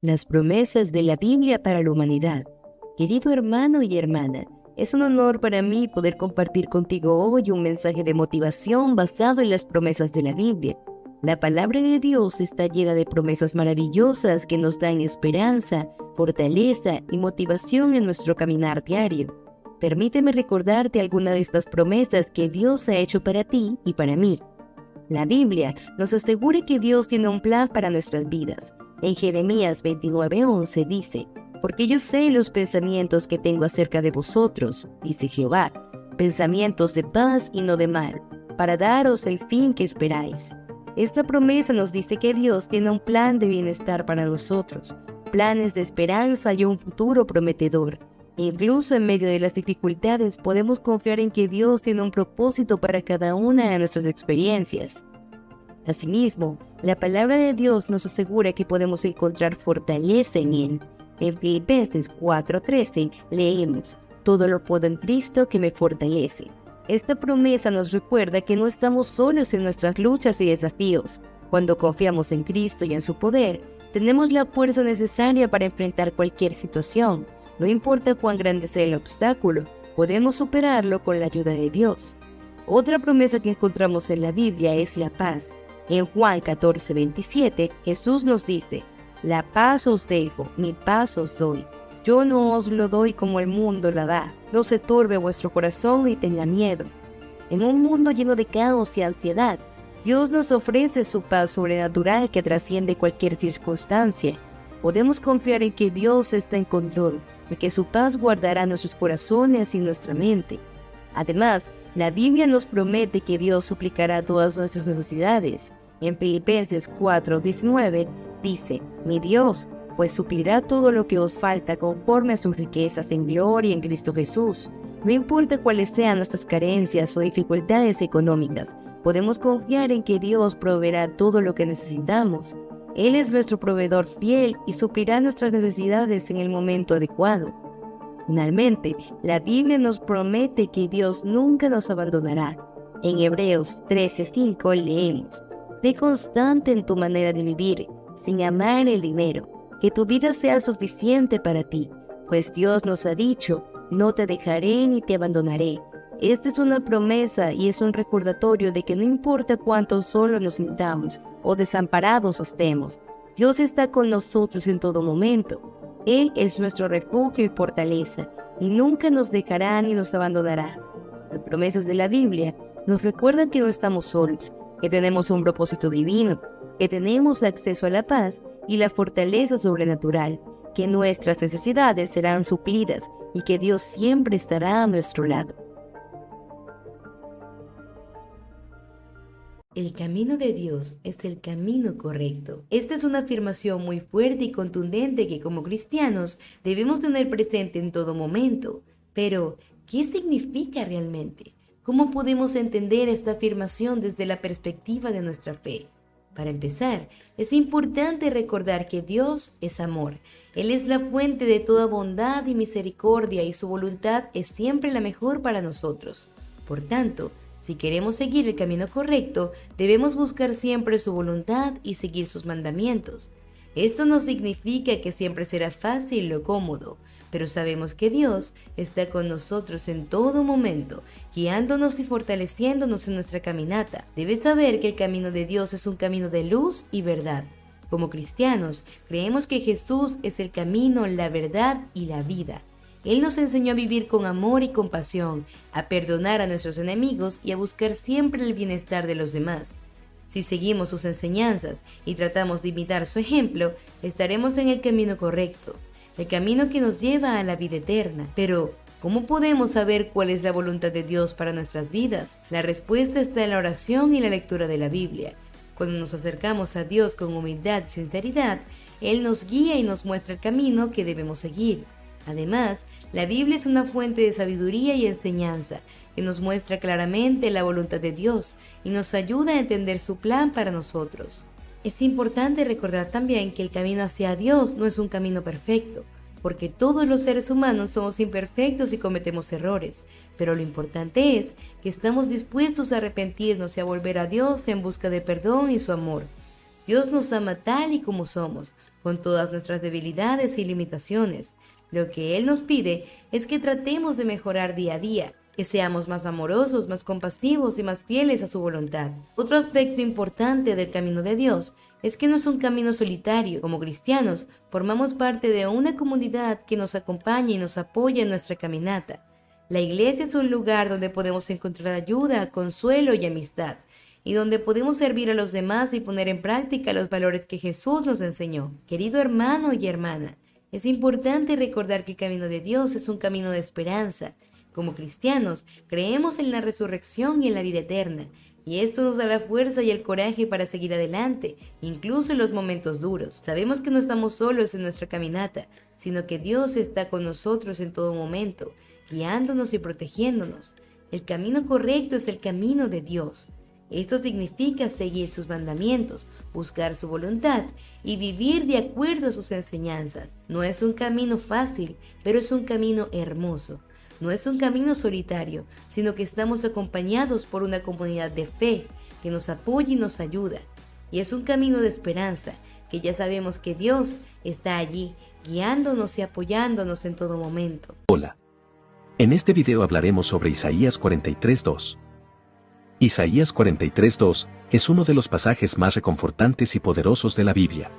Las promesas de la Biblia para la humanidad. Querido hermano y hermana, es un honor para mí poder compartir contigo hoy un mensaje de motivación basado en las promesas de la Biblia. La palabra de Dios está llena de promesas maravillosas que nos dan esperanza, fortaleza y motivación en nuestro caminar diario. Permíteme recordarte alguna de estas promesas que Dios ha hecho para ti y para mí. La Biblia nos asegura que Dios tiene un plan para nuestras vidas. En Jeremías 29:11 dice: porque yo sé los pensamientos que tengo acerca de vosotros, dice Jehová, pensamientos de paz y no de mal, para daros el fin que esperáis. Esta promesa nos dice que Dios tiene un plan de bienestar para nosotros, planes de esperanza y un futuro prometedor. Incluso en medio de las dificultades podemos confiar en que Dios tiene un propósito para cada una de nuestras experiencias. Asimismo, la palabra de Dios nos asegura que podemos encontrar fortaleza en Él. En Filipenses 4:13 leemos: todo lo puedo en Cristo que me fortalece. Esta promesa nos recuerda que no estamos solos en nuestras luchas y desafíos. Cuando confiamos en Cristo y en su poder, tenemos la fuerza necesaria para enfrentar cualquier situación. No importa cuán grande sea el obstáculo, podemos superarlo con la ayuda de Dios. Otra promesa que encontramos en la Biblia es la paz. En Juan 14:27, Jesús nos dice: la paz os dejo, mi paz os doy. Yo no os lo doy como el mundo la da. No se turbe vuestro corazón ni tenga miedo. En un mundo lleno de caos y ansiedad, Dios nos ofrece su paz sobrenatural que trasciende cualquier circunstancia. Podemos confiar en que Dios está en control y que su paz guardará nuestros corazones y nuestra mente. Además, la Biblia nos promete que Dios suplicará todas nuestras necesidades. En Filipenses 4:19 dice: mi Dios, pues suplirá todo lo que os falta conforme a sus riquezas en gloria en Cristo Jesús. No importa cuáles sean nuestras carencias o dificultades económicas, podemos confiar en que Dios proveerá todo lo que necesitamos. Él es nuestro proveedor fiel y suplirá nuestras necesidades en el momento adecuado. Finalmente, la Biblia nos promete que Dios nunca nos abandonará. En Hebreos 13:5 leemos: sé constante en tu manera de vivir, sin amar el dinero, que tu vida sea suficiente para ti, pues Dios nos ha dicho: no te dejaré ni te abandonaré. Esta es una promesa y es un recordatorio de que no importa cuánto solos nos sintamos o desamparados estemos, Dios está con nosotros en todo momento. Él es nuestro refugio y fortaleza, y nunca nos dejará ni nos abandonará. Las promesas de la Biblia nos recuerdan que no estamos solos, que tenemos un propósito divino, que tenemos acceso a la paz y la fortaleza sobrenatural, que nuestras necesidades serán suplidas y que Dios siempre estará a nuestro lado. El camino de Dios es el camino correcto. Esta es una afirmación muy fuerte y contundente que como cristianos debemos tener presente en todo momento. Pero, ¿qué significa realmente? ¿Cómo podemos entender esta afirmación desde la perspectiva de nuestra fe? Para empezar, es importante recordar que Dios es amor. Él es la fuente de toda bondad y misericordia y su voluntad es siempre la mejor para nosotros. Por tanto, si queremos seguir el camino correcto, debemos buscar siempre su voluntad y seguir sus mandamientos. Esto no significa que siempre será fácil o cómodo, pero sabemos que Dios está con nosotros en todo momento, guiándonos y fortaleciéndonos en nuestra caminata. Debes saber que el camino de Dios es un camino de luz y verdad. Como cristianos, creemos que Jesús es el camino, la verdad y la vida. Él nos enseñó a vivir con amor y compasión, a perdonar a nuestros enemigos y a buscar siempre el bienestar de los demás. Si seguimos sus enseñanzas y tratamos de imitar su ejemplo, estaremos en el camino correcto, el camino que nos lleva a la vida eterna. Pero, ¿cómo podemos saber cuál es la voluntad de Dios para nuestras vidas? La respuesta está en la oración y la lectura de la Biblia. Cuando nos acercamos a Dios con humildad y sinceridad, Él nos guía y nos muestra el camino que debemos seguir. Además, la Biblia es una fuente de sabiduría y enseñanza que nos muestra claramente la voluntad de Dios y nos ayuda a entender su plan para nosotros. Es importante recordar también que el camino hacia Dios no es un camino perfecto, porque todos los seres humanos somos imperfectos y cometemos errores, pero lo importante es que estamos dispuestos a arrepentirnos y a volver a Dios en busca de perdón y su amor. Dios nos ama tal y como somos, con todas nuestras debilidades y limitaciones. Lo que Él nos pide es que tratemos de mejorar día a día, que seamos más amorosos, más compasivos y más fieles a su voluntad. Otro aspecto importante del camino de Dios es que no es un camino solitario. Como cristianos, formamos parte de una comunidad que nos acompaña y nos apoya en nuestra caminata. La iglesia es un lugar donde podemos encontrar ayuda, consuelo y amistad, y donde podemos servir a los demás y poner en práctica los valores que Jesús nos enseñó. Querido hermano y hermana, es importante recordar que el camino de Dios es un camino de esperanza. Como cristianos, creemos en la resurrección y en la vida eterna, y esto nos da la fuerza y el coraje para seguir adelante, incluso en los momentos duros. Sabemos que no estamos solos en nuestra caminata, sino que Dios está con nosotros en todo momento, guiándonos y protegiéndonos. El camino correcto es el camino de Dios. Esto significa seguir sus mandamientos, buscar su voluntad y vivir de acuerdo a sus enseñanzas. No es un camino fácil, pero es un camino hermoso. No es un camino solitario, sino que estamos acompañados por una comunidad de fe que nos apoya y nos ayuda. Y es un camino de esperanza, que ya sabemos que Dios está allí, guiándonos y apoyándonos en todo momento. Hola. En este video hablaremos sobre Isaías 43:2. Isaías 43:2 es uno de los pasajes más reconfortantes y poderosos de la Biblia.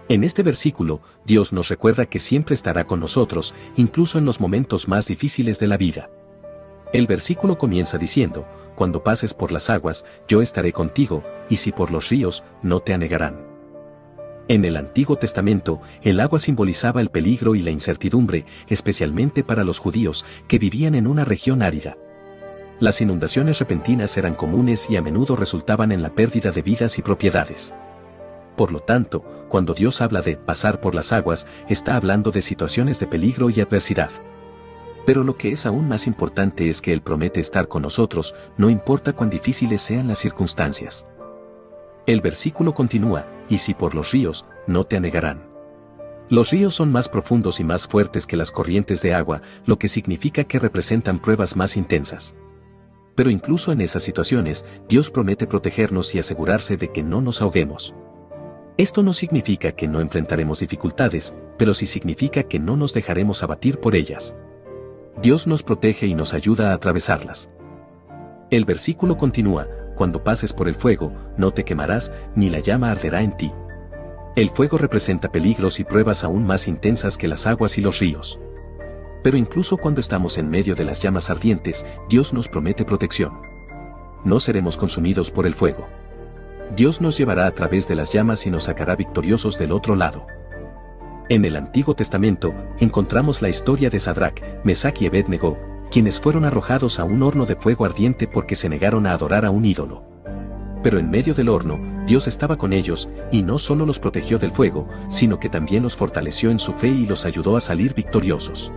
En este versículo, Dios nos recuerda que siempre estará con nosotros, incluso en los momentos más difíciles de la vida. El versículo comienza diciendo: cuando pases por las aguas, yo estaré contigo, y si por los ríos, no te anegarán. En el Antiguo Testamento, el agua simbolizaba el peligro y la incertidumbre, especialmente para los judíos, que vivían en una región árida. Las inundaciones repentinas eran comunes y a menudo resultaban en la pérdida de vidas y propiedades. Por lo tanto, cuando Dios habla de pasar por las aguas, está hablando de situaciones de peligro y adversidad. Pero lo que es aún más importante es que Él promete estar con nosotros, no importa cuán difíciles sean las circunstancias. El versículo continúa: y si por los ríos, no te anegarán. Los ríos son más profundos y más fuertes que las corrientes de agua, lo que significa que representan pruebas más intensas. Pero incluso en esas situaciones, Dios promete protegernos y asegurarse de que no nos ahoguemos. Esto no significa que no enfrentaremos dificultades, pero sí significa que no nos dejaremos abatir por ellas. Dios nos protege y nos ayuda a atravesarlas. El versículo continúa: cuando pases por el fuego, no te quemarás, ni la llama arderá en ti. El fuego representa peligros y pruebas aún más intensas que las aguas y los ríos. Pero incluso cuando estamos en medio de las llamas ardientes, Dios nos promete protección. No seremos consumidos por el fuego. Dios nos llevará a través de las llamas y nos sacará victoriosos del otro lado. En el Antiguo Testamento, encontramos la historia de Sadrac, Mesach y Abed-Nego, quienes fueron arrojados a un horno de fuego ardiente porque se negaron a adorar a un ídolo. Pero en medio del horno, Dios estaba con ellos, y no solo los protegió del fuego, sino que también los fortaleció en su fe y los ayudó a salir victoriosos.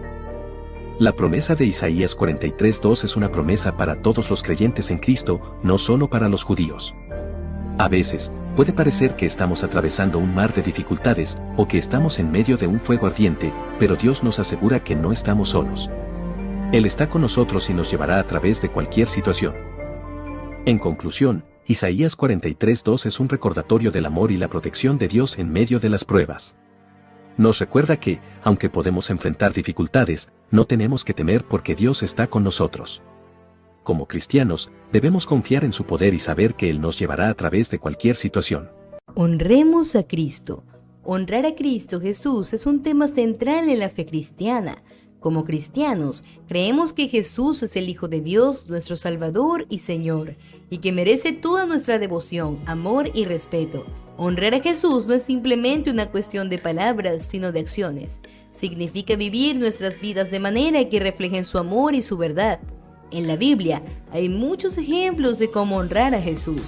La promesa de Isaías 43:2 es una promesa para todos los creyentes en Cristo, no solo para los judíos. A veces, puede parecer que estamos atravesando un mar de dificultades, o que estamos en medio de un fuego ardiente, pero Dios nos asegura que no estamos solos. Él está con nosotros y nos llevará a través de cualquier situación. En conclusión, Isaías 43:2 es un recordatorio del amor y la protección de Dios en medio de las pruebas. Nos recuerda que, aunque podemos enfrentar dificultades, no tenemos que temer porque Dios está con nosotros. Como cristianos, debemos confiar en su poder y saber que Él nos llevará a través de cualquier situación. Honremos a Cristo. Honrar a Cristo Jesús es un tema central en la fe cristiana. Como cristianos, creemos que Jesús es el Hijo de Dios, nuestro Salvador y Señor, y que merece toda nuestra devoción, amor y respeto. Honrar a Jesús no es simplemente una cuestión de palabras, sino de acciones. Significa vivir nuestras vidas de manera que reflejen su amor y su verdad. En la Biblia hay muchos ejemplos de cómo honrar a Jesús.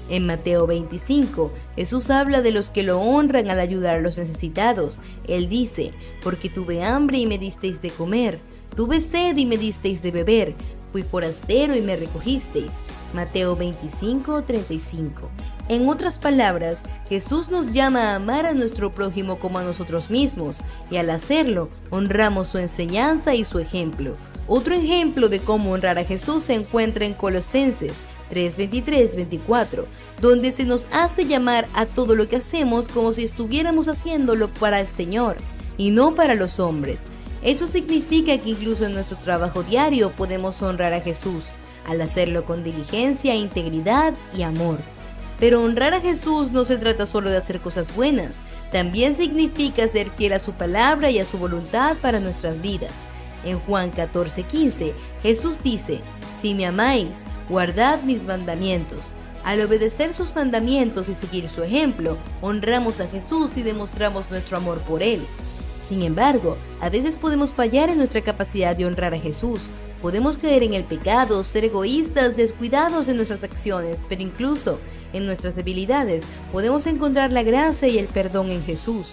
En Mateo 25, Jesús habla de los que lo honran al ayudar a los necesitados. Él dice: porque tuve hambre y me disteis de comer, tuve sed y me disteis de beber, fui forastero y me recogisteis. Mateo 25:35. En otras palabras, Jesús nos llama a amar a nuestro prójimo como a nosotros mismos, y al hacerlo, honramos su enseñanza y su ejemplo. Otro ejemplo de cómo honrar a Jesús se encuentra en Colosenses 3:23-24, donde se nos hace llamar a todo lo que hacemos como si estuviéramos haciéndolo para el Señor y no para los hombres. Eso significa que incluso en nuestro trabajo diario podemos honrar a Jesús, al hacerlo con diligencia, integridad y amor. Pero honrar a Jesús no se trata solo de hacer cosas buenas, también significa ser fiel a su palabra y a su voluntad para nuestras vidas. En Juan 14:15, Jesús dice: «Si me amáis, guardad mis mandamientos». Al obedecer sus mandamientos y seguir su ejemplo, honramos a Jesús y demostramos nuestro amor por Él. Sin embargo, a veces podemos fallar en nuestra capacidad de honrar a Jesús. Podemos caer en el pecado, ser egoístas, descuidados en nuestras acciones, pero incluso en nuestras debilidades podemos encontrar la gracia y el perdón en Jesús.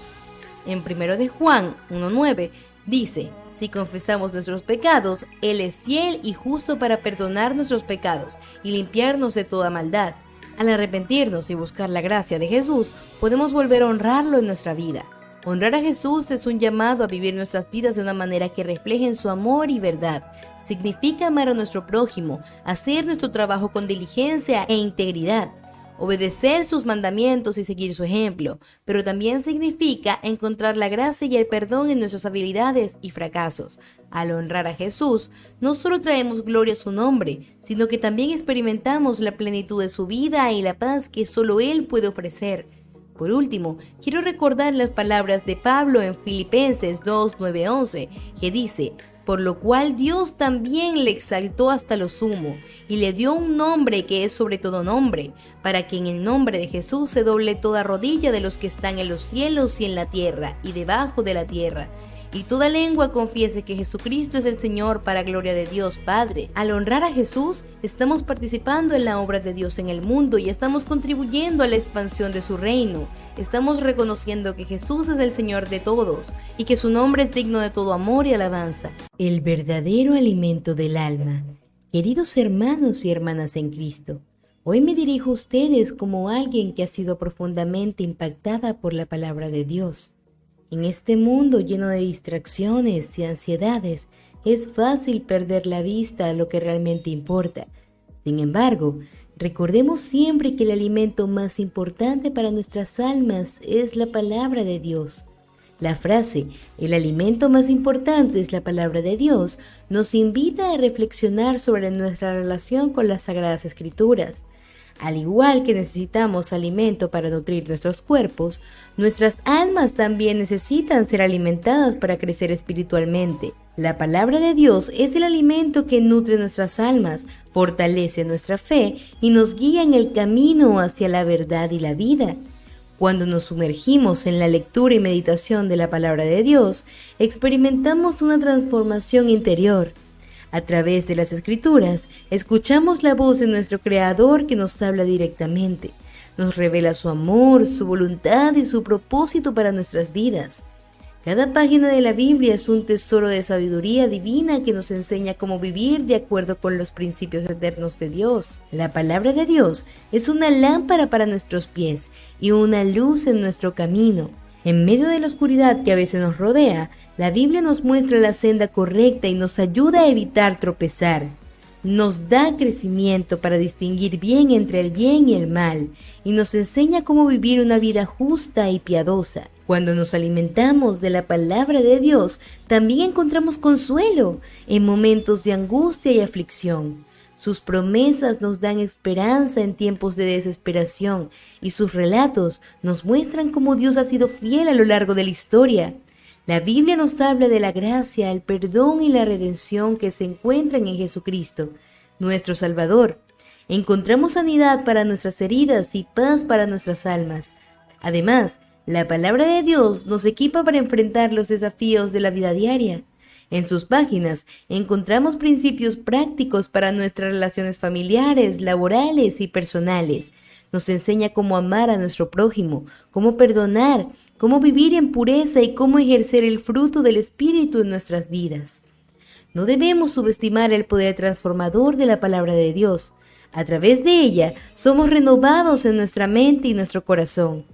En 1 de Juan 1:9 dice: «Si confesamos nuestros pecados, Él es fiel y justo para perdonar nuestros pecados y limpiarnos de toda maldad». Al arrepentirnos y buscar la gracia de Jesús, podemos volver a honrarlo en nuestra vida. Honrar a Jesús es un llamado a vivir nuestras vidas de una manera que reflejen su amor y verdad. Significa amar a nuestro prójimo, hacer nuestro trabajo con diligencia e integridad, obedecer sus mandamientos y seguir su ejemplo, pero también significa encontrar la gracia y el perdón en nuestras habilidades y fracasos. Al honrar a Jesús, no solo traemos gloria a su nombre, sino que también experimentamos la plenitud de su vida y la paz que solo Él puede ofrecer. Por último, quiero recordar las palabras de Pablo en Filipenses 2:9-11, que dice: «Por lo cual Dios también le exaltó hasta lo sumo, y le dio un nombre que es sobre todo nombre, para que en el nombre de Jesús se doble toda rodilla de los que están en los cielos y en la tierra, y debajo de la tierra, y toda lengua confiese que Jesucristo es el Señor, para gloria de Dios Padre». Al honrar a Jesús, estamos participando en la obra de Dios en el mundo y estamos contribuyendo a la expansión de su reino. Estamos reconociendo que Jesús es el Señor de todos y que su nombre es digno de todo amor y alabanza. El verdadero alimento del alma. Queridos hermanos y hermanas en Cristo, hoy me dirijo a ustedes como alguien que ha sido profundamente impactada por la palabra de Dios. En este mundo lleno de distracciones y ansiedades, es fácil perder la vista a lo que realmente importa. Sin embargo, recordemos siempre que el alimento más importante para nuestras almas es la palabra de Dios. La frase, el alimento más importante es la palabra de Dios, nos invita a reflexionar sobre nuestra relación con las Sagradas Escrituras. Al igual que necesitamos alimento para nutrir nuestros cuerpos, nuestras almas también necesitan ser alimentadas para crecer espiritualmente. La palabra de Dios es el alimento que nutre nuestras almas, fortalece nuestra fe y nos guía en el camino hacia la verdad y la vida. Cuando nos sumergimos en la lectura y meditación de la palabra de Dios, experimentamos una transformación interior. A través de las Escrituras, escuchamos la voz de nuestro Creador que nos habla directamente. Nos revela su amor, su voluntad y su propósito para nuestras vidas. Cada página de la Biblia es un tesoro de sabiduría divina que nos enseña cómo vivir de acuerdo con los principios eternos de Dios. La palabra de Dios es una lámpara para nuestros pies y una luz en nuestro camino. En medio de la oscuridad que a veces nos rodea, la Biblia nos muestra la senda correcta y nos ayuda a evitar tropezar. Nos da crecimiento para distinguir bien entre el bien y el mal y nos enseña cómo vivir una vida justa y piadosa. Cuando nos alimentamos de la palabra de Dios, también encontramos consuelo en momentos de angustia y aflicción. Sus promesas nos dan esperanza en tiempos de desesperación y sus relatos nos muestran cómo Dios ha sido fiel a lo largo de la historia. La Biblia nos habla de la gracia, el perdón y la redención que se encuentran en Jesucristo, nuestro Salvador. Encontramos sanidad para nuestras heridas y paz para nuestras almas. Además, la palabra de Dios nos equipa para enfrentar los desafíos de la vida diaria. En sus páginas encontramos principios prácticos para nuestras relaciones familiares, laborales y personales. Nos enseña cómo amar a nuestro prójimo, cómo perdonar, cómo vivir en pureza y cómo ejercer el fruto del Espíritu en nuestras vidas. No debemos subestimar el poder transformador de la palabra de Dios. A través de ella somos renovados en nuestra mente y nuestro corazón.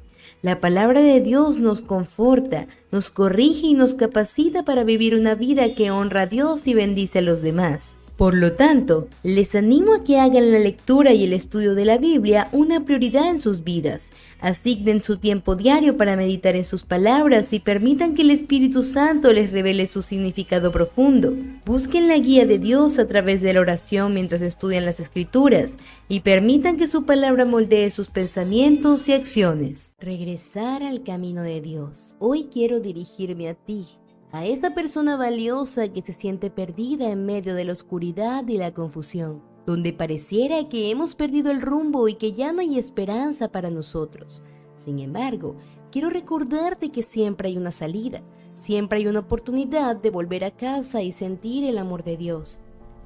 La palabra de Dios nos conforta, nos corrige y nos capacita para vivir una vida que honra a Dios y bendice a los demás. Por lo tanto, les animo a que hagan la lectura y el estudio de la Biblia una prioridad en sus vidas. Asignen su tiempo diario para meditar en sus palabras y permitan que el Espíritu Santo les revele su significado profundo. Busquen la guía de Dios a través de la oración mientras estudian las Escrituras y permitan que su palabra moldee sus pensamientos y acciones. Regresar al camino de Dios. Hoy quiero dirigirme a ti, a esa persona valiosa que se siente perdida en medio de la oscuridad y la confusión, donde pareciera que hemos perdido el rumbo y que ya no hay esperanza para nosotros. Sin embargo, quiero recordarte que siempre hay una salida, siempre hay una oportunidad de volver a casa y sentir el amor de Dios.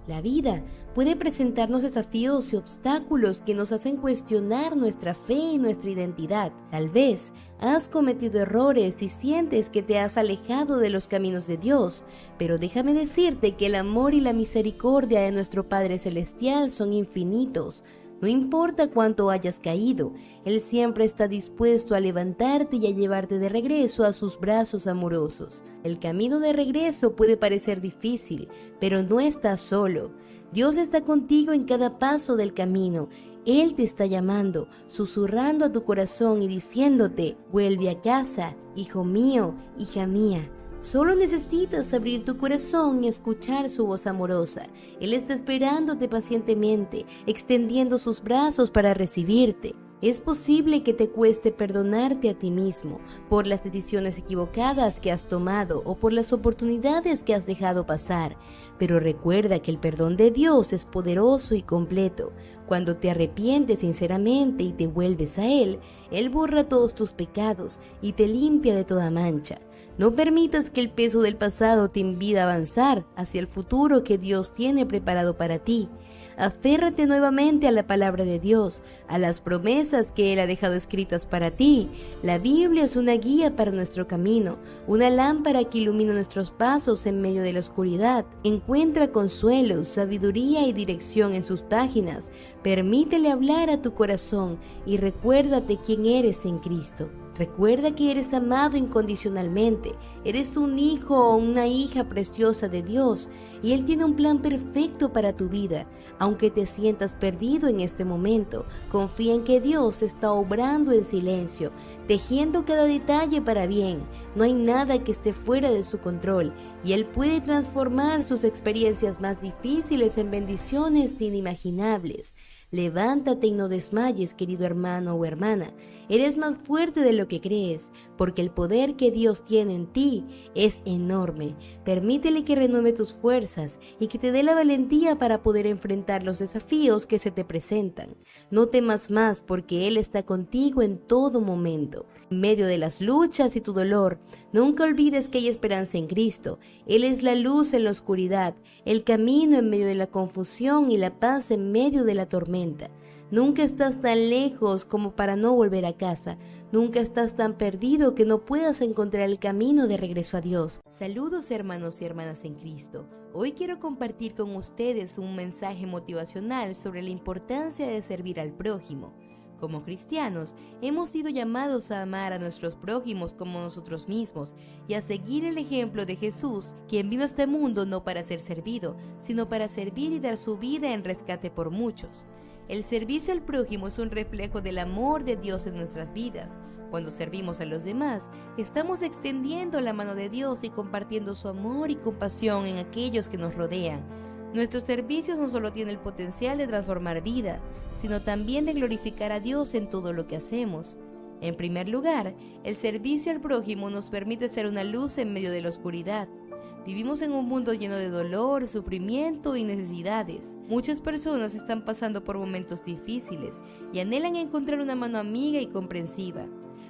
La vida puede presentarnos desafíos y obstáculos que nos hacen cuestionar nuestra fe y nuestra identidad. Tal vez has cometido errores y sientes que te has alejado de los caminos de Dios, pero déjame decirte que el amor y la misericordia de nuestro Padre Celestial son infinitos. No importa cuánto hayas caído, Él siempre está dispuesto a levantarte y a llevarte de regreso a sus brazos amorosos. El camino de regreso puede parecer difícil, pero no estás solo. Dios está contigo en cada paso del camino. Él te está llamando, susurrando a tu corazón y diciéndote: vuelve a casa, hijo mío, hija mía. Solo necesitas abrir tu corazón y escuchar su voz amorosa. Él está esperándote pacientemente, extendiendo sus brazos para recibirte. Es posible que te cueste perdonarte a ti mismo por las decisiones equivocadas que has tomado o por las oportunidades que has dejado pasar, pero recuerda que el perdón de Dios es poderoso y completo. Cuando te arrepientes sinceramente y te vuelves a Él, Él borra todos tus pecados y te limpia de toda mancha. No permitas que el peso del pasado te impida avanzar hacia el futuro que Dios tiene preparado para ti. Aférrate nuevamente a la palabra de Dios, a las promesas que Él ha dejado escritas para ti. La Biblia es una guía para nuestro camino, una lámpara que ilumina nuestros pasos en medio de la oscuridad. Encuentra consuelo, sabiduría y dirección en sus páginas. Permítele hablar a tu corazón y recuérdate quién eres en Cristo. Recuerda que eres amado incondicionalmente, eres un hijo o una hija preciosa de Dios y Él tiene un plan perfecto para tu vida. Aunque te sientas perdido en este momento, confía en que Dios está obrando en silencio, tejiendo cada detalle para bien. No hay nada que esté fuera de su control y Él puede transformar sus experiencias más difíciles en bendiciones inimaginables. Levántate y no desmayes, querido hermano o hermana. Eres más fuerte de lo que crees, porque el poder que Dios tiene en ti es enorme. Permítele que renueve tus fuerzas y que te dé la valentía para poder enfrentar los desafíos que se te presentan. No temas más, porque Él está contigo en todo momento. En medio de las luchas y tu dolor, nunca olvides que hay esperanza en Cristo. Él es la luz en la oscuridad, el camino en medio de la confusión y la paz en medio de la tormenta. Nunca estás tan lejos como para no volver a casa. Nunca estás tan perdido que no puedas encontrar el camino de regreso a Dios. Saludos, hermanos y hermanas en Cristo. Hoy quiero compartir con ustedes un mensaje motivacional sobre la importancia de servir al prójimo. Como cristianos, hemos sido llamados a amar a nuestros prójimos como nosotros mismos y a seguir el ejemplo de Jesús, quien vino a este mundo no para ser servido, sino para servir y dar su vida en rescate por muchos. El servicio al prójimo es un reflejo del amor de Dios en nuestras vidas. Cuando servimos a los demás, estamos extendiendo la mano de Dios y compartiendo su amor y compasión en aquellos que nos rodean. Nuestros servicios no solo tienen el potencial de transformar vida, sino también de glorificar a Dios en todo lo que hacemos. En primer lugar, el servicio al prójimo nos permite ser una luz en medio de la oscuridad. Vivimos en un mundo lleno de dolor, sufrimiento y necesidades. Muchas personas están pasando por momentos difíciles y anhelan encontrar una mano amiga y comprensiva.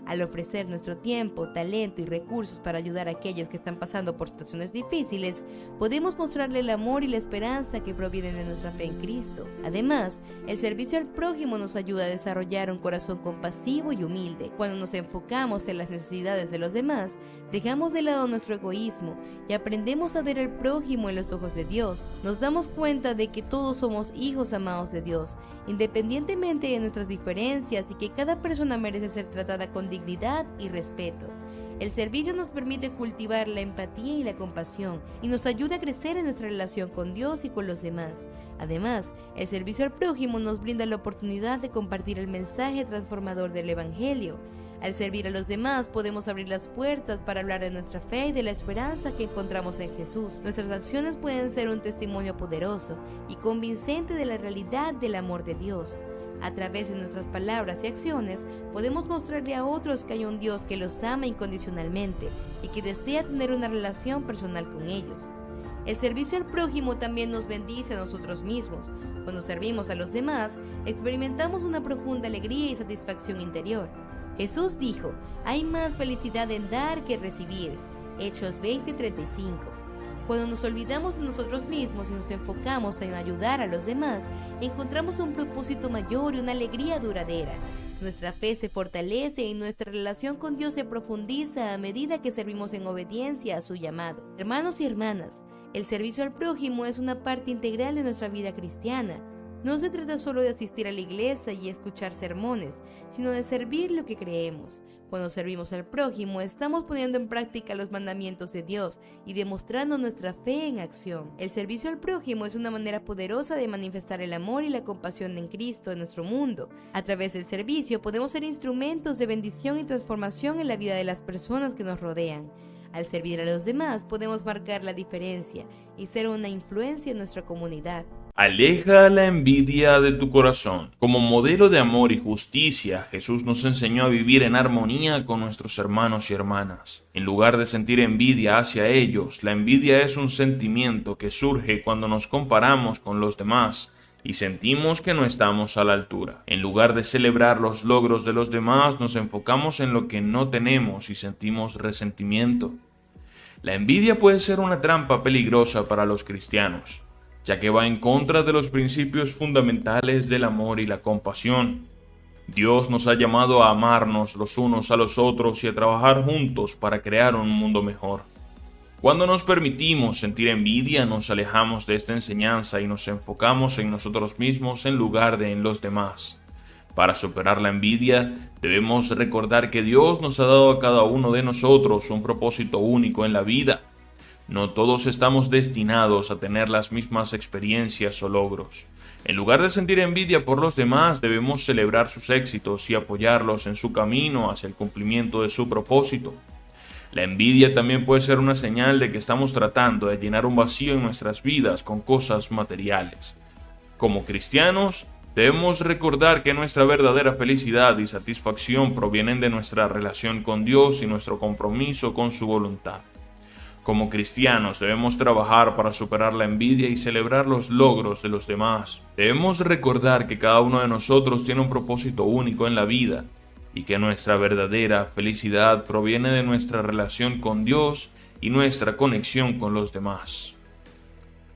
Al ofrecer nuestro tiempo, talento y recursos para ayudar a aquellos que están pasando por situaciones difíciles, podemos mostrarle el amor y la esperanza que provienen de nuestra fe en Cristo. Además, el servicio al prójimo nos ayuda a desarrollar un corazón compasivo y humilde. Cuando nos enfocamos en las necesidades de los demás, dejamos de lado nuestro egoísmo y aprendemos a ver al prójimo en los ojos de Dios. Nos damos cuenta de que todos somos hijos amados de Dios, independientemente de nuestras diferencias, y que cada persona merece ser tratada con dignidad y respeto. El servicio nos permite cultivar la empatía y la compasión y nos ayuda a crecer en nuestra relación con Dios y con los demás. Además, el servicio al prójimo nos brinda la oportunidad de compartir el mensaje transformador del Evangelio. Al servir a los demás podemos abrir las puertas para hablar de nuestra fe y de la esperanza que encontramos en Jesús. Nuestras acciones pueden ser un testimonio poderoso y convincente de la realidad del amor de Dios. A través de nuestras palabras y acciones podemos mostrarle a otros que hay un Dios que los ama incondicionalmente y que desea tener una relación personal con ellos. El servicio al prójimo también nos bendice a nosotros mismos. Cuando servimos a los demás, experimentamos una profunda alegría y satisfacción interior. Jesús dijo, hay más felicidad en dar que recibir. Hechos 20:35. Cuando nos olvidamos de nosotros mismos y nos enfocamos en ayudar a los demás, encontramos un propósito mayor y una alegría duradera. Nuestra fe se fortalece y nuestra relación con Dios se profundiza a medida que servimos en obediencia a su llamado. Hermanos y hermanas, el servicio al prójimo es una parte integral de nuestra vida cristiana. No se trata solo de asistir a la iglesia y escuchar sermones, sino de servir lo que creemos. Cuando servimos al prójimo, estamos poniendo en práctica los mandamientos de Dios y demostrando nuestra fe en acción. El servicio al prójimo es una manera poderosa de manifestar el amor y la compasión en Cristo en nuestro mundo. A través del servicio podemos ser instrumentos de bendición y transformación en la vida de las personas que nos rodean. Al servir a los demás podemos marcar la diferencia y ser una influencia en nuestra comunidad. Aleja la envidia de tu corazón. Como modelo de amor y justicia, Jesús nos enseñó a vivir en armonía con nuestros hermanos y hermanas. En lugar de sentir envidia hacia ellos, la envidia es un sentimiento que surge cuando nos comparamos con los demás y sentimos que no estamos a la altura. En lugar de celebrar los logros de los demás, nos enfocamos en lo que no tenemos y sentimos resentimiento. La envidia puede ser una trampa peligrosa para los cristianos, ya que va en contra de los principios fundamentales del amor y la compasión. Dios nos ha llamado a amarnos los unos a los otros y a trabajar juntos para crear un mundo mejor. Cuando nos permitimos sentir envidia, nos alejamos de esta enseñanza y nos enfocamos en nosotros mismos en lugar de en los demás. Para superar la envidia, debemos recordar que Dios nos ha dado a cada uno de nosotros un propósito único en la vida. No todos estamos destinados a tener las mismas experiencias o logros. En lugar de sentir envidia por los demás, debemos celebrar sus éxitos y apoyarlos en su camino hacia el cumplimiento de su propósito. La envidia también puede ser una señal de que estamos tratando de llenar un vacío en nuestras vidas con cosas materiales. Como cristianos, debemos recordar que nuestra verdadera felicidad y satisfacción provienen de nuestra relación con Dios y nuestro compromiso con su voluntad. Como cristianos debemos trabajar para superar la envidia y celebrar los logros de los demás. Debemos recordar que cada uno de nosotros tiene un propósito único en la vida y que nuestra verdadera felicidad proviene de nuestra relación con Dios y nuestra conexión con los demás.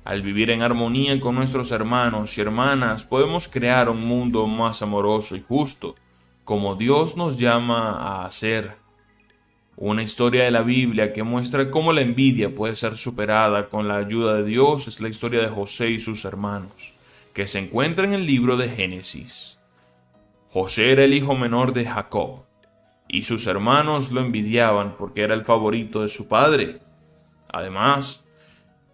Al vivir en armonía con nuestros hermanos y hermanas, podemos crear un mundo más amoroso y justo, como Dios nos llama a hacer. Una historia de la Biblia que muestra cómo la envidia puede ser superada con la ayuda de Dios es la historia de José y sus hermanos, que se encuentra en el libro de Génesis. José era el hijo menor de Jacob, y sus hermanos lo envidiaban porque era el favorito de su padre. Además,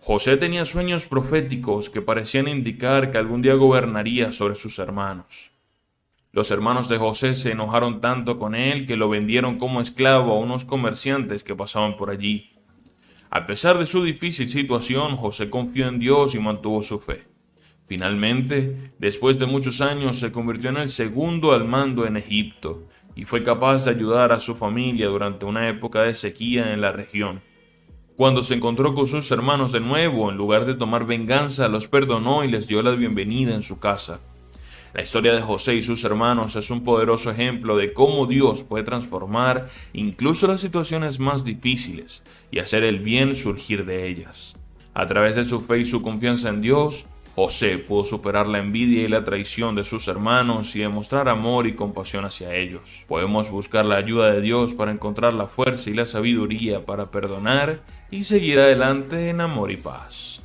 José tenía sueños proféticos que parecían indicar que algún día gobernaría sobre sus hermanos. Los hermanos de José se enojaron tanto con él que lo vendieron como esclavo a unos comerciantes que pasaban por allí. A pesar de su difícil situación, José confió en Dios y mantuvo su fe. Finalmente, después de muchos años, se convirtió en el segundo al mando en Egipto y fue capaz de ayudar a su familia durante una época de sequía en la región. Cuando se encontró con sus hermanos de nuevo, en lugar de tomar venganza, los perdonó y les dio la bienvenida en su casa. La historia de José y sus hermanos es un poderoso ejemplo de cómo Dios puede transformar incluso las situaciones más difíciles y hacer el bien surgir de ellas. A través de su fe y su confianza en Dios, José pudo superar la envidia y la traición de sus hermanos y demostrar amor y compasión hacia ellos. Podemos buscar la ayuda de Dios para encontrar la fuerza y la sabiduría para perdonar y seguir adelante en amor y paz.